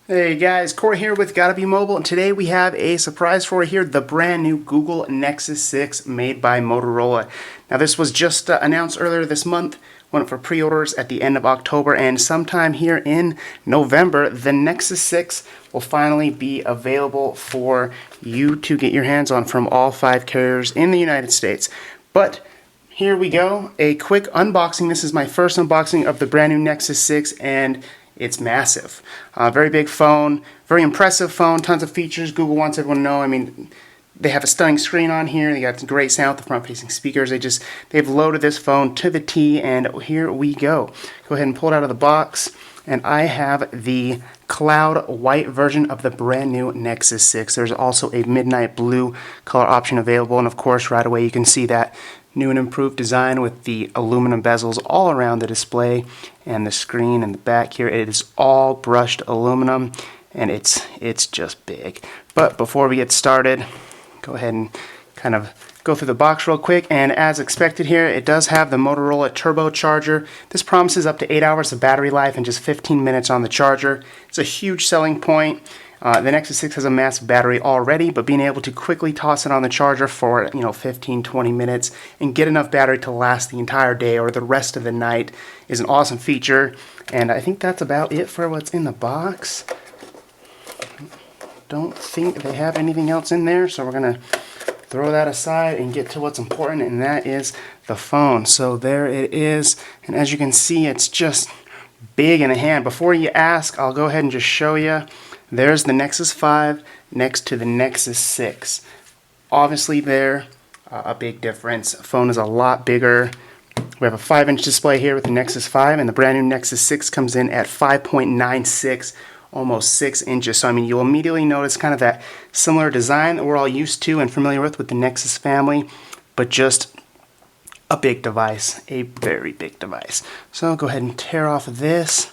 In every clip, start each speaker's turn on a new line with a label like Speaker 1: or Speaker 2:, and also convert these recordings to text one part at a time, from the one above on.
Speaker 1: Hey guys, Corey here with GottaBeMobile, and today we have a surprise for you here, the brand new Google Nexus 6 made by Motorola. Now this was just announced earlier this month, went up for pre-orders at the end of October, and sometime here in November, the Nexus 6 will finally be available for you to get your hands on from all 5 carriers in the United States. But here we go, a quick unboxing. This is my first unboxing of the brand new Nexus 6, and it's massive. Very big phone, very impressive phone, tons of features. Google wants everyone to know. I mean, they have a stunning screen on here. They got some great sound with the front-facing speakers. They've loaded this phone to the T, and here we go. Go ahead and pull it out of the box, and I have the cloud white version of the brand new Nexus 6. There's also a midnight blue color option available, and of course, right away you can see that new and improved design with the aluminum bezels all around the display and the screen and the back here. It is all brushed aluminum, and it's just big. But before we get started, go ahead and kind of go through the box real quick. And as expected here, it does have the Motorola turbocharger. This promises up to 8 hours of battery life and just 15 minutes on the charger. It's a huge selling point. The Nexus 6 has a massive battery already, but being able to quickly toss it on the charger for 15-20 minutes and get enough battery to last the entire day or the rest of the night is an awesome feature. And I think that's about it for what's in the box. Don't think they have anything else in there, so we're gonna throw that aside and get to what's important, and that is the phone. So there it is, and as you can see, it's just big in the hand. Before you ask, I'll go ahead and just show you. There's the Nexus 5 next to the Nexus 6. Obviously there, a big difference. Phone is a lot bigger. We have a 5-inch display here with the Nexus 5, and the brand new Nexus 6 comes in at 5.96, almost 6 inches. So I mean, you'll immediately notice kind of that similar design that we're all used to and familiar with the Nexus family, but just a big device, a very big device. So go ahead and tear off this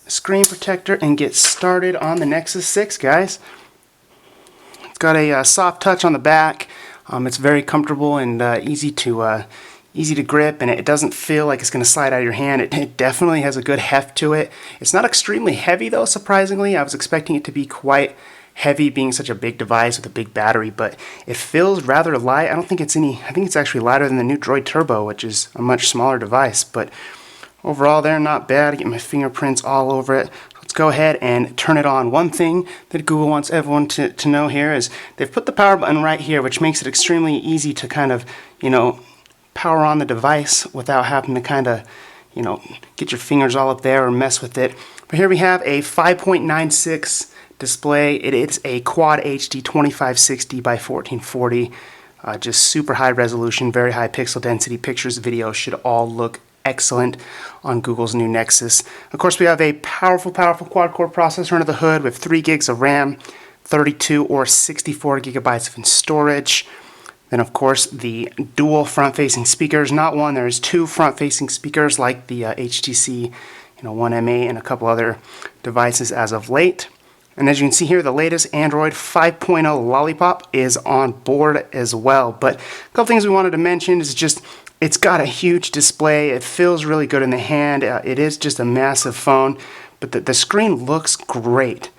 Speaker 1: screen protector and get started on the Nexus 6, guys. It's got a soft touch on the back. It's very comfortable and easy to grip, and it doesn't feel like it's going to slide out of your hand. It definitely has a good heft to it. It's not extremely heavy though, surprisingly. I was expecting it to be quite heavy being such a big device with a big battery, but it feels rather light. I think it's actually lighter than the new Droid Turbo, which is a much smaller device, but overall, they're not bad. I get my fingerprints all over it. Let's go ahead and turn it on. One thing that Google wants everyone to know here is they've put the power button right here, which makes it extremely easy to kind of, power on the device without having to kind of, get your fingers all up there or mess with it. But here we have a 5.96 display. It is a Quad HD 2560 by 1440. Just super high resolution, very high pixel density. Pictures, video should all look excellent on Google's new Nexus. Of course, we have a powerful quad-core processor under the hood with 3 gigs of RAM, 32 or 64 gigabytes of storage. Then, of course, the dual front-facing speakers. Not one, there's 2 front-facing speakers like the HTC 1M8 and a couple other devices as of late. And as you can see here, the latest Android 5.0 Lollipop is on board as well. But a couple things we wanted to mention is just it's got a huge display. It feels really good in the hand. It is just a massive phone, but the screen looks great.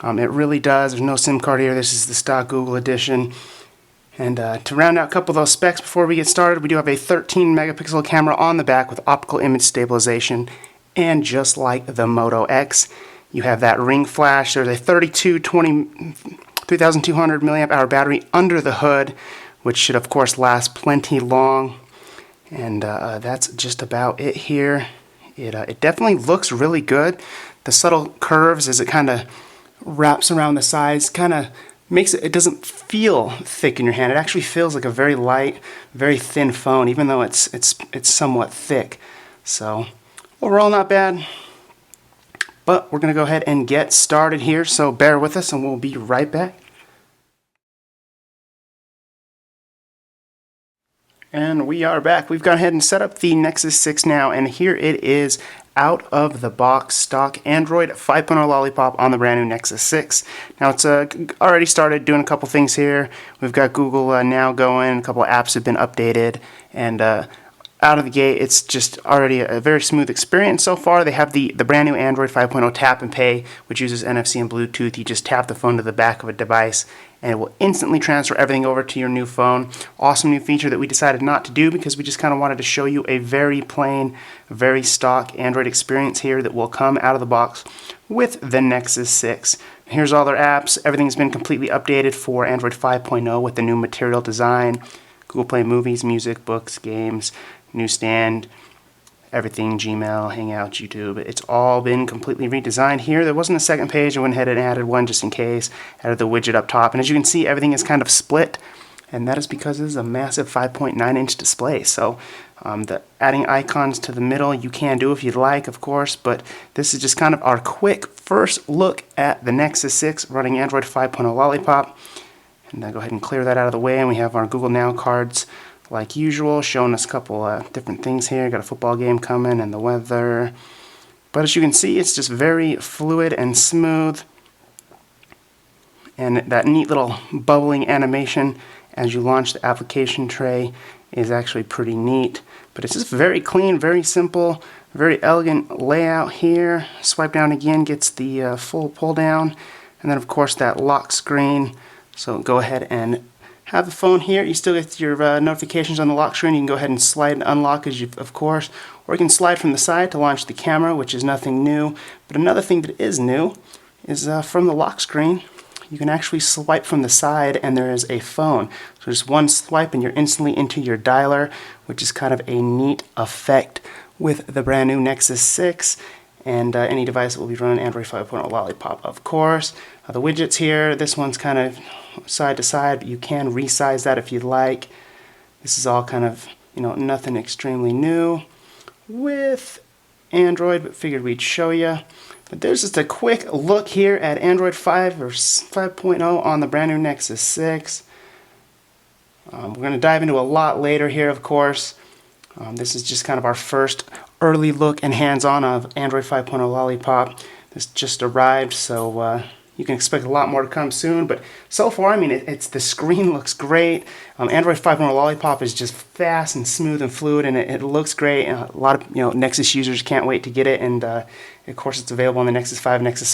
Speaker 1: It really does. There's no SIM card here. This is the stock Google edition. And to round out a couple of those specs before we get started, we do have a 13 megapixel camera on the back with optical image stabilization. And just like the Moto X, you have that ring flash. There's a 3200 milliamp hour battery under the hood, which should of course last plenty long. And that's just about it here. It definitely looks really good. The subtle curves as it kind of wraps around the sides kind of makes it doesn't feel thick in your hand. It actually feels like a very light, very thin phone, even though it's somewhat thick. So overall, not bad. But we're going to go ahead and get started here. So bear with us, and we'll be right back. And we are back. We've gone ahead and set up the Nexus 6 now, and here it is out of the box, stock Android 5.0 Lollipop on the brand new Nexus 6. Now it's already started doing a couple things here. We've got Google Now going, a couple apps have been updated, and out of the gate, it's just already a very smooth experience so far. They have the brand new Android 5.0 Tap and Pay, which uses NFC and Bluetooth. You just tap the phone to the back of a device, and it will instantly transfer everything over to your new phone. Awesome new feature that we decided not to do because we just kind of wanted to show you a very plain, very stock Android experience here that will come out of the box with the Nexus 6. Here's all their apps. Everything's been completely updated for Android 5.0 with the new material design. Google Play Movies, music, books, games, newsstand, everything, Gmail, Hangouts, YouTube. It's all been completely redesigned here. There wasn't a second page. I went ahead and added one just in case. Added the widget up top. And as you can see, everything is kind of split. And that is because it is a massive 5.9-inch display. So the adding icons to the middle, you can do if you'd like, of course. But this is just kind of our quick first look at the Nexus 6 running Android 5.0 Lollipop. And I'll go ahead and clear that out of the way. And we have our Google Now cards like usual, showing us a couple different things here. Got a football game coming and the weather. But as you can see, it's just very fluid and smooth. And that neat little bubbling animation as you launch the application tray is actually pretty neat. But it's just very clean, very simple, very elegant layout here. Swipe down again gets the full pull down. And then of course that lock screen. So go ahead and have the phone here. You still get your notifications on the lock screen. You can go ahead and slide and unlock, of course, or you can slide from the side to launch the camera, which is nothing new. But another thing that is new is from the lock screen, you can actually swipe from the side and there is a phone. So just one swipe and you're instantly into your dialer, which is kind of a neat effect with the brand new Nexus 6. And any device that will be running Android 5.0 Lollipop, of course. The widgets here, this one's kind of side to side, but you can resize that if you'd like. This is all kind of, nothing extremely new with Android, but figured we'd show you. But there's just a quick look here at Android 5 or 5.0 on the brand new Nexus 6. We're going to dive into a lot later here, of course. This is just kind of our first early look and hands-on of Android 5.0 Lollipop. This just arrived, so you can expect a lot more to come soon. But so far, I mean, the screen looks great. Android 5.0 Lollipop is just fast and smooth and fluid, and it looks great. A lot of Nexus users can't wait to get it, and of course, it's available on the Nexus 5, Nexus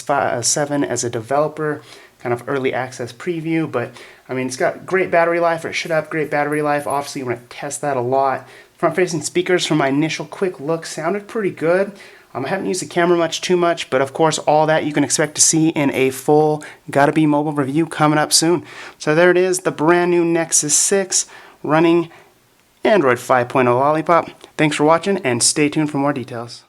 Speaker 1: 7 as a developer, kind of early access preview. But I mean, it's got great battery life, or it should have great battery life. Obviously, we're going to test that a lot. Front-facing speakers from my initial quick look sounded pretty good. I haven't used the camera too much, but of course all that you can expect to see in a full GottaBeMobile review coming up soon. So there it is, the brand new Nexus 6 running Android 5.0 Lollipop. Thanks for watching and stay tuned for more details.